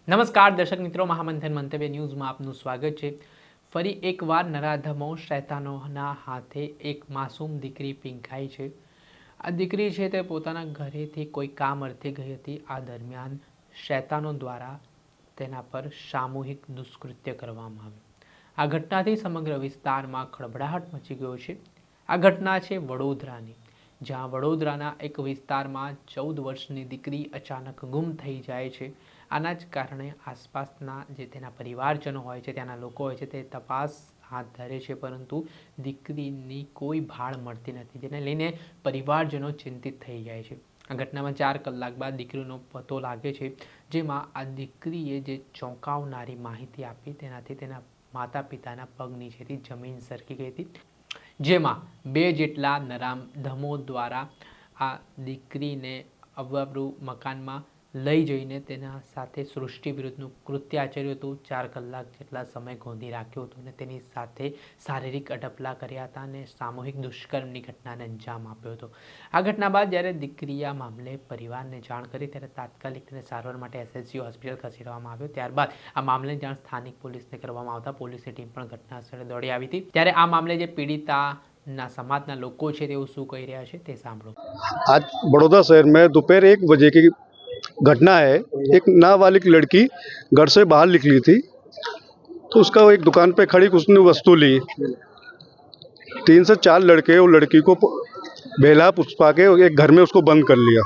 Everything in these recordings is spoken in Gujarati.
નમસ્કાર દર્શક મિત્રો, મહામંથન મંતવ્ય ન્યૂઝમાં આપનું સ્વાગત છે। ફરી એકવાર નરાધમો શૈતાનોના હાથે એક માસૂમ દીકરી પીંખાઈ છે। આ દીકરી છે તે પોતાના ઘરેથી કોઈ કામ અર્થે ગઈ હતી। આ દરમિયાન શૈતાનો દ્વારા તેના પર સામૂહિક દુષ્કૃત્ય કરવામાં આવ્યું। આ ઘટનાથી સમગ્ર વિસ્તારમાં ખળભળાટ મચી ગયો છે। આ ઘટના છે વડોદરાની, જ્યાં વડોદરાના એક વિસ્તારમાં 14 વર્ષની દીકરી અચાનક ગુમ થઈ જાય છે। આના જ કારણે આસપાસના જે તેના પરિવારજનો હોય છે, ત્યાંના લોકો હોય છે, તે તપાસ હાથ ધરે છે, પરંતુ દીકરીની કોઈ ભાળ મળતી નથી, જેને લઈને પરિવારજનો ચિંતિત થઈ જાય છે। આ ઘટનામાં 4 કલાક બાદ દીકરીનો પતો લાગે છે, જેમાં આ દીકરીએ જે ચોંકાવનારી માહિતી આપી તેનાથી તેના માતા પિતાના પગ નીચેથી જમીન સરકી ગઈ હતી, જેમાં 2 જેટલા નરાધમો દ્વારા આ દીકરીને અવરું મકાનમાં લઈ જઈને તેના સાથે સૃષ્ટિ વિરુદ્ધનું કૃત્ય આચર્યું હતું। 4 કલાક જેટલા સમય ગોંધી રાખ્યો હતો અને તેની સાથે શારીરિક અડપલા કર્યા હતા અને સામૂહિક દુષ્કર્મની ઘટનાને અંજામ આપ્યો હતો। આ ઘટના બાદ જ્યારે દીકરીએ આ મામલે પરિવારને જાણ કરી ત્યારે તાત્કાલિક તેને સારવાર માટે એસએસજી હોસ્પિટલ ખસેડવામાં આવ્યો। ત્યારબાદ આ મામલે જાણ સ્થાનિક પોલીસને કરવામાં આવતા પોલીસની ટીમ પણ ઘટના સ્થળે દોડી આવી હતી। ત્યારે આ મામલે જે પીડિતાના સમાજના લોકો છે તેઓ શું કહી રહ્યા છે તે સાંભળો। आज बड़ौदा शहर में दोपहर 1 बजे की घटना है। एक नाबालिग लड़की घर से बाहर निकली थी, तो उसका एक दुकान पे खड़ी उसने वस्तु ली। 3 से 4 लड़के वो लड़की को बेला पुष्पा के एक घर में उसको बंद कर लिया।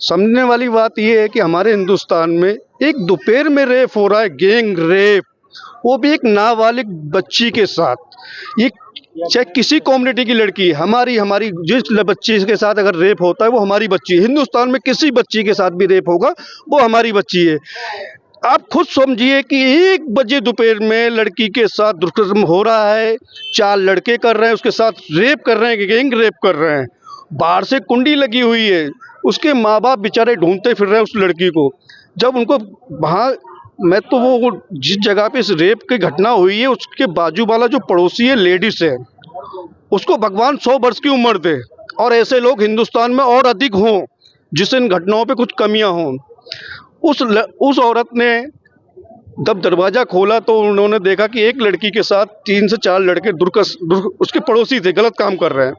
समझने वाली बात यह है कि हमारे हिंदुस्तान में एक दोपहर में रेप हो रहा है, गैंग रेप, वो भी एक नाबालिग बच्ची के साथ। ये चाहे किसी कम्युनिटी की लड़की है, हमारी जिस बच्ची के साथ अगर रेप होता है वो हमारी बच्ची है। हिंदुस्तान में किसी बच्ची के साथ भी रेप होगा वो हमारी बच्ची है। आप खुद समझिए कि 1 बजे दोपहर में लड़की के साथ दुष्कर्म हो रहा है, 4 लड़के कर रहे हैं, उसके साथ रेप कर रहे हैं, गैंग रेप कर रहे हैं। बाहर से कुंडी लगी हुई है, उसके माँ बाप बेचारे ढूंढते फिर रहे हैं उस लड़की को। जब उनको वहाँ मैं तो वो जिस जगह पे इस रेप की घटना हुई है उसके बाजू वाला जो पड़ोसी है लेडीज है, उसको भगवान 100 वर्ष की उम्र दे और ऐसे लोग हिंदुस्तान में और अधिक हों जिससे इन घटनाओं पे कुछ कमियां हों। उस औरत ने जब दरवाज़ा खोला तो उन्होंने देखा कि एक लड़की के साथ 3 से 4 लड़के उसके पड़ोसी थे, गलत काम कर रहे हैं।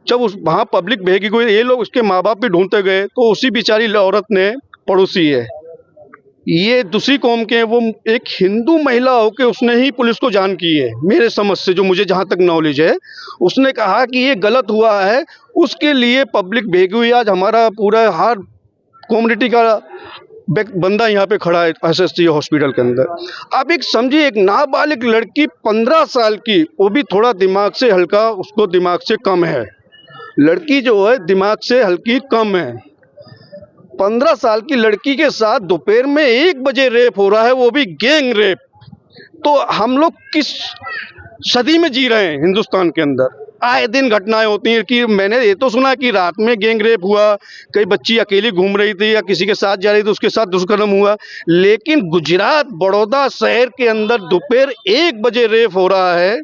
जब उस वहाँ पब्लिक भेगी गई, ये लोग उसके माँ बाप भी ढूंढते गए तो उसी बेचारी औरत ने, पड़ोसी है, ये दूसरी कौम के, वो एक हिंदू महिला होकर उसने ही पुलिस को जान की है। मेरे समझ से, जो मुझे जहाँ तक नॉलेज है, उसने कहा कि ये गलत हुआ है, उसके लिए पब्लिक भेगी हुई। आज हमारा पूरा हर कम्युनिटी का बंदा यहाँ पे खड़ा है एसएसजी हॉस्पिटल के अंदर। आप एक समझिए, एक नाबालिग लड़की 15 साल की, वो भी थोड़ा दिमाग से हल्का, उसको दिमाग से कम है, लड़की जो है दिमाग से हल्की कम है। 15 साल की लड़की के साथ दोपहर में 1 बजे रेप हो रहा है, वो भी गैंग रेप। तो हम लोग किस सदी में जी रहे हैं हिंदुस्तान के अंदर? आए दिन घटनाएं होती हैं कि मैंने ये तो सुना कि रात में गैंग रेप हुआ, कई बच्ची अकेली घूम रही थी या किसी के साथ जा रही थी, उसके साथ दुष्कर्म हुआ। लेकिन गुजरात बड़ौदा शहर के अंदर दोपहर 1 बजे रेप हो रहा है,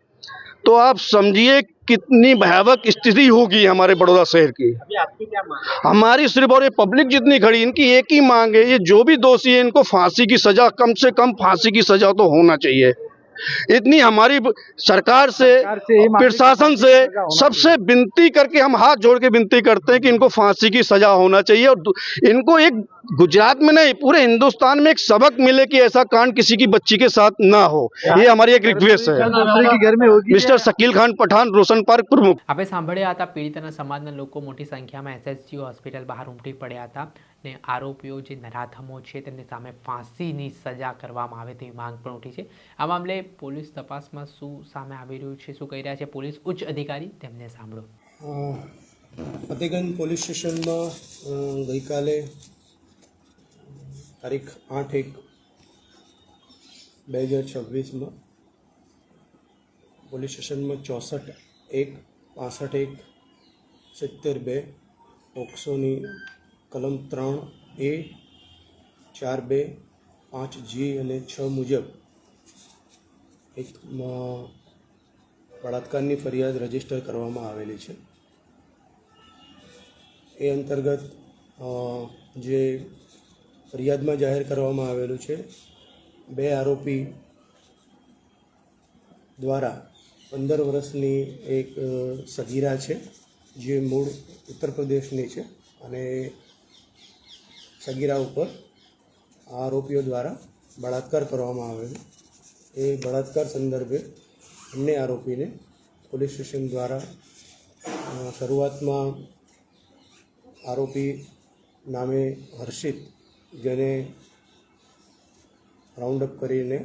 तो आप समझिए कितनी भयावह स्थिति होगी हमारे बड़ौदा शहर की। अभी आपकी क्या मांग है? हमारी सिर्फ और ये पब्लिक जितनी खड़ी, इनकी एक ही मांग है, ये जो भी दोषी है इनको फांसी की सजा, कम से कम फांसी की सजा तो होना चाहिए। इतनी हमारी सरकार से, प्रशासन से सबसे विनती करके, हम हाथ जोड़ के विनती करते हैं कि इनको फांसी की सजा होना चाहिए और इनको एक गुजरात में नहीं पूरे हिंदुस्तान में एक सबक मिले कि ऐसा कांड किसी की बच्ची के साथ ना हो। ये हमारी एक रिक्वेस्ट है। मिस्टर शकील खान पठान, रोशन पार्क प्रमुख। આપણે સાંભળ્યા હતા પીડિતાના સમાજના લોકો મોટી સંખ્યામાં એસએસજી હોસ્પિટલ બહાર ઉમટી પડ્યા હતા ને આરોપીઓ જે નરાધમો છે તેમની સામે ફાંસીની સજા કરવામાં આવે તેવી માંગ પણ ઉઠી છે। આ મામલે પોલીસ તપાસમાં શું સામે આવી રહ્યું છે, શું કહી રહ્યા છે પોલીસ ઉચ્ચ અધિકારી, તેમને સાંભળો। ફતેગંજ પોલીસ સ્ટેશનમાં ગઈકાલે તારીખ 8/1/2026 પોલીસ સ્ટેશનમાં 64(1), 65(1), 70(2) પોક્સોની કલમ 3A, 4(2), 5G અને 6 મુજબ એક બળાત્કારની ફરિયાદ રજીસ્ટર કરવામાં આવેલી છે। એ અંતર્ગત જે ફરિયાદમાં જાહેર કરવામાં આવેલું છે. 2 આરોપી દ્વારા 15 વર્ષની એક સગીરા છે, જે મૂળ ઉત્તર પ્રદેશની છે, અને સગીરા ઉપર આ આરોપીઓ દ્વારા બળાત્કાર કરવામાં આવેલો. એ બળાત્કાર સંદર્ભે બંને આરોપીને પોલીસ સ્ટેશન દ્વારા શરૂઆતમાં આરોપી નામે હર્ષિત, જેને રાઉન્ડ અપ કરીને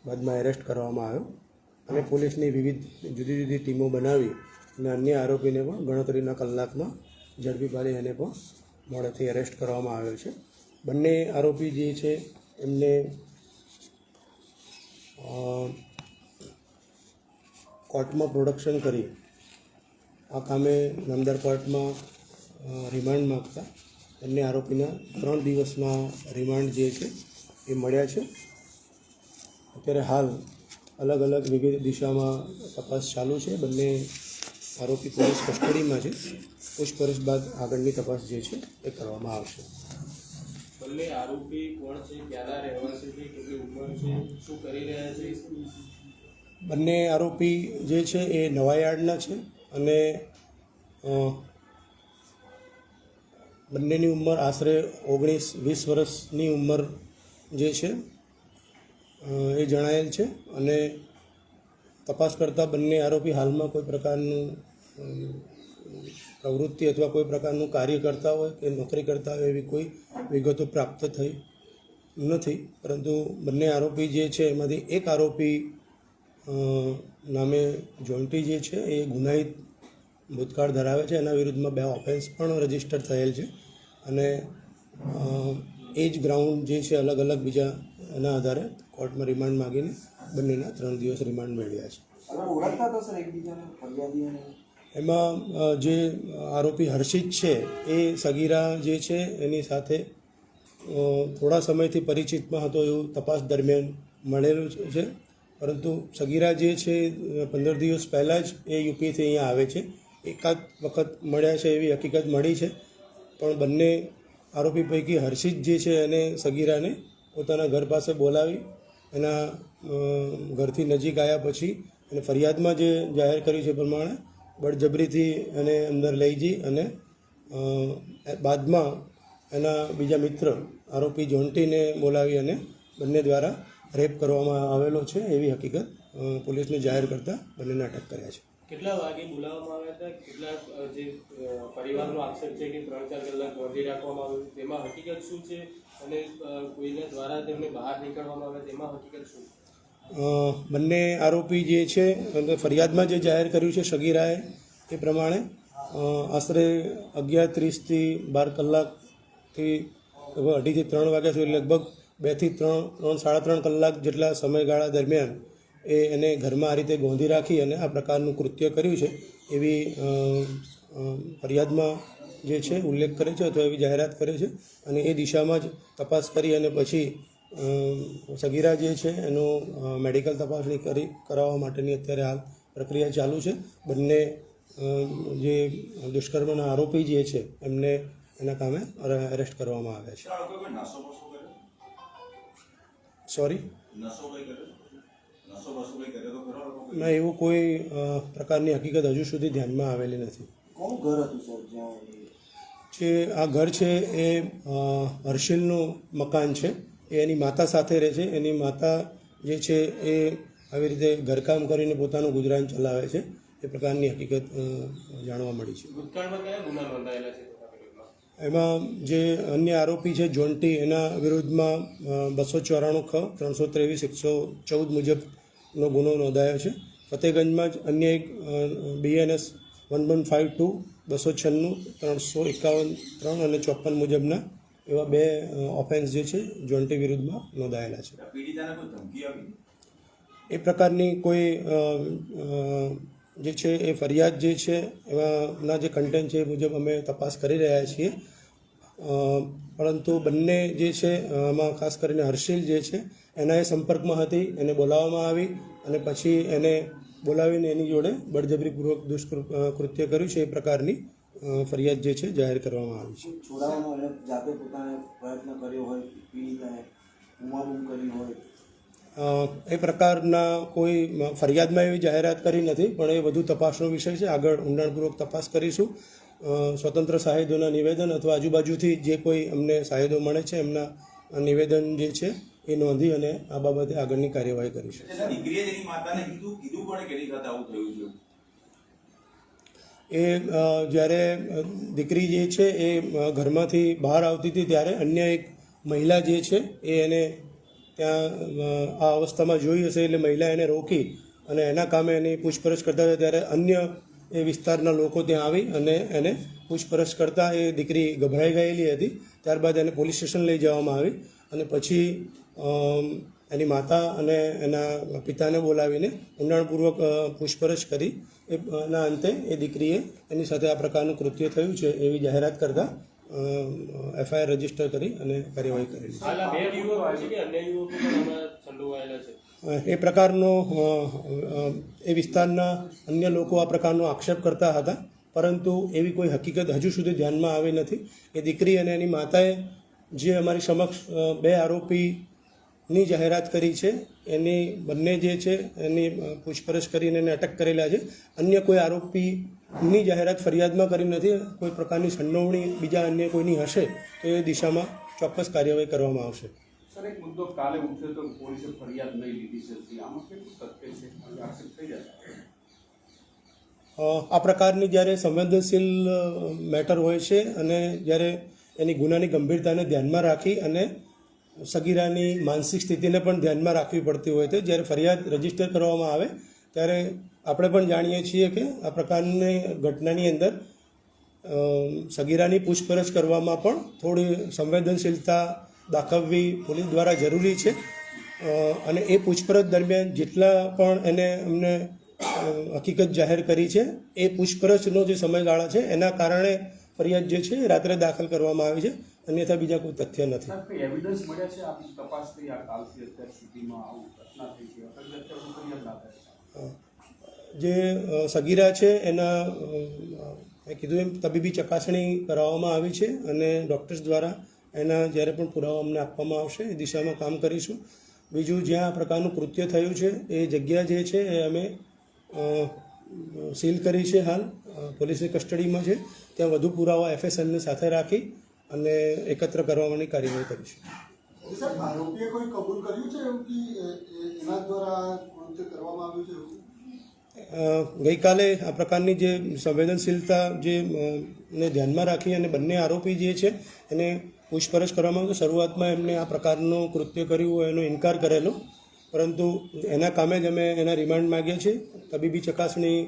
બાદમાં એરેસ્ટ કરવામાં આવ્યો, અને પોલીસની વિવિધ જુદી જુદી ટીમો બનાવી અને અન્ય આરોપીને પણ ગણતરીના કલાકમાં ઝડપી પાડી એને પણ મોડેથી એરેસ્ટ કરવામાં આવ્યો છે. બંને આરોપી જે છે એમને કોર્ટમાં પ્રોડક્શન કરી આ કામે નામદાર કોર્ટમાં રિમાન્ડ માગતા બંને આરોપીના 3 દિવસના રિમાન્ડ જે છે એ મળ્યા છે. અત્યારે હાલ અલગ અલગ વિવિધ દિશામાં તપાસ ચાલુ છે. બંને આરોપી પોલીસ કસ્ટડીમાં છે. પૂછપરછ બાદ આગળની તપાસ જે છે એ કરવામાં આવશે. બંને આરોપી કોણ છે, ક્યાંના રહેવાસી છે, કેટલી ઉંમર છે, શું કરી રહ્યા છે? બંને આરોપી જે છે એ નવાયાર્ડના છે, અને બંનેની ઉંમર આશરે 19-20 વર્ષની ઉંમર જે છે એ જણાયેલ છે. અને તપાસ કરતાં બંને આરોપી હાલમાં કોઈ પ્રકારનું પ્રવૃત્તિ અથવા કોઈ પ્રકારનું કાર્ય કરતા હોય કે નોકરી કરતા હોય એવી કોઈ વિગતો પ્રાપ્ત થઈ નથી. પરંતુ બંને આરોપી જે છે એમાંથી એક આરોપી નામે જોન્ટી જે છે એ ગુનાહિત ભૂતકાળ ધરાવે છે. એના વિરુદ્ધમાં 2 ઓફેન્સ પણ રજીસ્ટર થયેલ છે, અને એ જ ગ્રાઉન્ડ જે છે અલગ અલગ બીજા એના આધારે કોર્ટમાં રિમાન્ડ માગીને બંનેના 3 દિવસ રિમાન્ડ મેળવ્યા છે. એમાં જે આરોપી હર્ષિત છે એ સગીરા જે છે એની સાથે થોડા સમયથી પરિચિતમાં હતો એવું તપાસ દરમિયાન મળેલું છે. પરંતુ સગીરા જે છે 15 દિવસ પહેલાં જ એ યુપીથી અહીંયા આવે છે. એકાદ વખત મળ્યા છે એવી હકીકત મળી છે, પણ બંને આરોપી પૈકી હર્ષિત જે છે એને સગીરાને પોતાના ઘર પાસે બોલાવી એના ઘરથી નજીક આવ્યા પછી અને ફરિયાદમાં જે જાહેર કર્યું છે પ્રમાણે બળજબરીથી એને અંદર લઈ જઈ અને બાદમાં એના બીજા મિત્ર આરોપી જોન્ટીને બોલાવી અને બંને દ્વારા રેપ કરવામાં આવેલો છે એવી હકીકત પોલીસને જાહેર કરતાં બંનેને અટક કર્યા છે. કેટલા વાગે બોલાવવામાં આવ્યા હતા? કેટલા જે પરિવારનો આક્ષેપ છે કે 3-4 કલાક બાંધી રાખવામાં આવ્યું, તેમાં હકીકત શું છે? અને કોઈના દ્વારા તેમને બહાર નીકળવામાં આવે તેમાં હકીકત શું? બંને આરોપી જે છે ફરિયાદમાં જે જાહેર કર્યું છે સગીરાએ એ પ્રમાણે આશરે 11:30 થી 12 કલાકથી 2:30 થી 3 વાગ્યા સુધી લગભગ 2 થી 3-3.5 કલાક જેટલા સમયગાળા દરમિયાન એને ઘરમાં આ રીતે ગોંધી રાખી અને આ પ્રકારનું કૃત્ય કર્યું છે એવી ફરિયાદમાં જે છે ઉલ્લેખ કરે છે અથવા એવી જાહેરાત કરે છે. અને એ દિશામાં જ તપાસ કરી અને પછી સગીરા જે છે એનું મેડિકલ તપાસણી કરાવવા માટેની અત્યારે હાલ પ્રક્રિયા ચાલુ છે. બંને જે દુષ્કર્મના આરોપી જે છે એમને એના કામે એરેસ્ટ કરવામાં આવ્યા છે. સોરી, ના, એવું કોઈ પ્રકારની હકીકત હજુ સુધી ધ્યાનમાં આવેલી નથી. જે આ ઘર છે એ હર્ષિલનું મકાન છે. એ એની માતા સાથે રહે છે. એની માતા જે છે એ આવી રીતે ઘરકામ કરીને પોતાનું ગુજરાન ચલાવે છે એ પ્રકારની હકીકત જાણવા મળી છે. ભૂતકાળમાં કયા ગુના નોંધાયેલા છે? એમાં જે અન્ય આરોપી છે જોન્ટી, એના વિરુદ્ધમાં 294 ખ 323 114 મુજબનો ગુનો નોંધાયો છે. ફતેહગંજમાં જ અન્ય એક BNS 1152 296 351 3 અને 54 મુજબના એવા 2 ઓફેન્સ જે છે જોન્ટી વિરુદ્ધમાં નોંધાયેલા છે. એ પ્રકારની કોઈ જે છે એ ફરિયાદ જે છે એમાંના જે કન્ટેન્ટ છે એ મુજબ અમે તપાસ કરી રહ્યા છીએ. પરંતુ બંને જે છે આમાં ખાસ કરીને હર્ષિલ જે છે એના એ સંપર્કમાં હતી, એને બોલાવવામાં આવી અને પછી એને બોલાવીને એની જોડે બળજબરીપૂર્વક દુષ્કૃત્ય કર્યું છે એ પ્રકારની ફરિયાદ જે છે જાહેર કરવામાં આવી છે. છોડાવવાનો એને જાતે પોતાને પ્રયત્ન કર્યો હોય, પીડીતાએ ઉમાબૂમ કરી હોય? એ પ્રકારના કોઈ ફરિયાદમાં એવી જાહેરાત કરી નથી, પણ એ વધુ તપાસનો વિષય છે. આગળ ઊંડાણપૂર્વક તપાસ કરીશું. સ્વતંત્ર સાહેદોના નિવેદન અથવા આજુબાજુથી જે કોઈ અમને સાહેદો મળે છે એમના નિવેદન જે છે એ નોંધી અને આ બાબતે આગળની કાર્યવાહી કરીશું. દીકરીએ તેની માતાને કીધું પણ કે એની સાથે આવું થયું છે. એ જ્યારે દીકરી જે છે એ ઘરમાંથી બહાર આવતી હતી ત્યારે અન્ય એક મહિલા જે છે એ એને ત્યાં આ અવસ્થામાં જોઈ હશે, એટલે મહિલા એને રોકી અને એના કામે એની પૂછપરછ કરતા હતા. ત્યારે અન્ય એ વિસ્તારના લોકો ત્યાં આવી અને એને પૂછપરછ કરતાં એ દીકરી ગભરાઈ ગયેલી હતી. ત્યારબાદ એને પોલીસ સ્ટેશન લઈ જવામાં આવી અને પછી એની માતા અને એના પિતાને બોલાવીને ઊંડાણપૂર્વક પૂછપરછ કરી. એના અંતે એ દીકરીએ એની સાથે આ પ્રકારનું કૃત્ય થયું છે એવી જાહેરાત કરતાં એફઆઈઆર રજીસ્ટર કરી અને કાર્યવાહી કરેલી છે. હાલ આ 2 યુવકો છે કે અન્ય યુવકો પણ આમાં સંડોવાયેલા છે? એ પ્રકારનો એ વિસ્તારના અન્ય લોકો આ પ્રકારનો આક્ષેપ કરતા હતા, પરંતુ એવી કોઈ હકીકત હજુ સુધી ધ્યાનમાં આવી નથી. એ દીકરી અને એની માતાએ જે અમારી સમક્ષ 2 આરોપીની જાહેરાત કરી છે એની બંને જે છે એની પૂછપરછ કરીને એને અટક કરેલા છે. અન્ય કોઈ આરોપીની જાહેરાત ફરિયાદમાં કરી નથી. કોઈ પ્રકારની સંડોવણી બીજા અન્ય કોઈની હશે તો એ દિશામાં ચોક્કસ કાર્યવાહી કરવામાં આવશે. સર, એક મુદ્દો કાલે ઉઠ્યો તો પોલીસે ફરિયાદ નહીં લીધી છે, આમાં કેટલું સત્ય છે? આક્ષેપ થઈ જાય. આ પ્રકારની જ્યારે સંવેદનશીલ મેટર હોય છે અને જ્યારે એની ગુનાની ગંભીરતાને ધ્યાનમાં રાખી અને સગીરાની માનસિક સ્થિતિને પણ ધ્યાનમાં રાખવી પડતી હોય છે, જ્યારે ફરિયાદ રજીસ્ટર કરવામાં આવે ત્યારે આપણે પણ જાણીએ છીએ કે આ પ્રકારની ઘટનાની અંદર સગીરાની પૂછપરછ કરવામાં પણ થોડી સંવેદનશીલતા દાખવવી પોલીસ દ્વારા જરૂરી છે. અને એ પૂછપરછ દરમિયાન જેટલા પણ એને અમને હકીકત જાહેર કરી છે એ પૂછપરછનો જે સમયગાળા છે એના કારણે ફરિયાદ જે છે એ રાત્રે દાખલ કરવામાં આવી છે, અન્યથા બીજા કોઈ તથ્ય નથી. એવિડન્સ મળ્યા છે આપની તપાસ થઈ આ કાલથી અત્યાર સુધીમાં આવું ઘટના થઈ છે, ફરિયાદ ના થાય? જે સગીરા છે એના મેં કીધું એમ તબીબી ચકાસણી કરાવવામાં આવી છે અને ડૉક્ટર્સ દ્વારા એના જ્યારે પણ પુરાવા અમને આપવામાં આવશે એ દિશામાં કામ કરીશું. બીજું, જ્યાં આ પ્રકારનું કૃત્ય થયું છે એ જગ્યા જે છે એ અમે સીલ કરી છે, હાલ પોલીસની કસ્ટડીમાં છે. ત્યાં વધુ પુરાવા એફએસએલને સાથે રાખી અને એકત્ર કરવાની કાર્યવાહી કરીશું. સાહેબ, આરોપીએ કોઈ કબૂલ કર્યું છે એવું કે એના દ્વારા કૃત્ય કરવામાં આવ્યું છે એવું? ગઈકાલે આ પ્રકારની જે સંવેદનશીલતા જે ને ધ્યાનમાં રાખી અને બંને આરોપી જે છે એને પૂછપરછ કરવામાં આવી. શરૂઆતમાં એમને આ પ્રકારનું કૃત્ય કર્યું હોય એનો ઇનકાર કરેલો, પરંતુ એના કામે જ અમે એના રિમાન્ડ માગ્યા છે. તબીબી ચકાસણી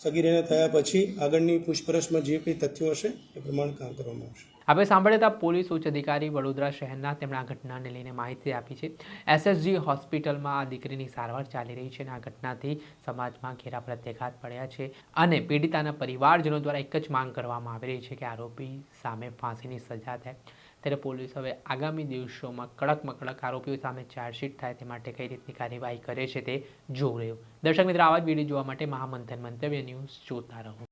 સગીરાને થયા પછી આગળની પૂછપરછમાં જે કંઈ તથ્યો હશે એ પ્રમાણે કામ કરવામાં આવશે. આપણે સાંભળ્યા હતા પોલીસ ઉચ્ચ અધિકારી વડોદરા શહેરના, તેમણે આ ઘટનાને લઈને માહિતી આપી છે. એસએસજી હોસ્પિટલમાં આ દીકરીની સારવાર ચાલી રહી છે અને આ ઘટનાથી સમાજમાં ઘેરા પ્રત્યાઘાત પડ્યા છે અને પીડિતાના પરિવારજનો દ્વારા એક જ માંગ કરવામાં આવી રહી છે કે આરોપી સામે ફાંસીની સજા થાય. ત્યારે પોલીસ હવે આગામી દિવસોમાં કડકમાં કડક આરોપીઓ સામે ચાર્જશીટ થાય તે માટે કઈ રીતની કાર્યવાહી કરે છે તે જોવું રહ્યું. દર્શક મિત્રો, આવા જ વિડીયો જોવા માટે મહામંથન મંતવ્ય ન્યૂઝ જોતા રહો.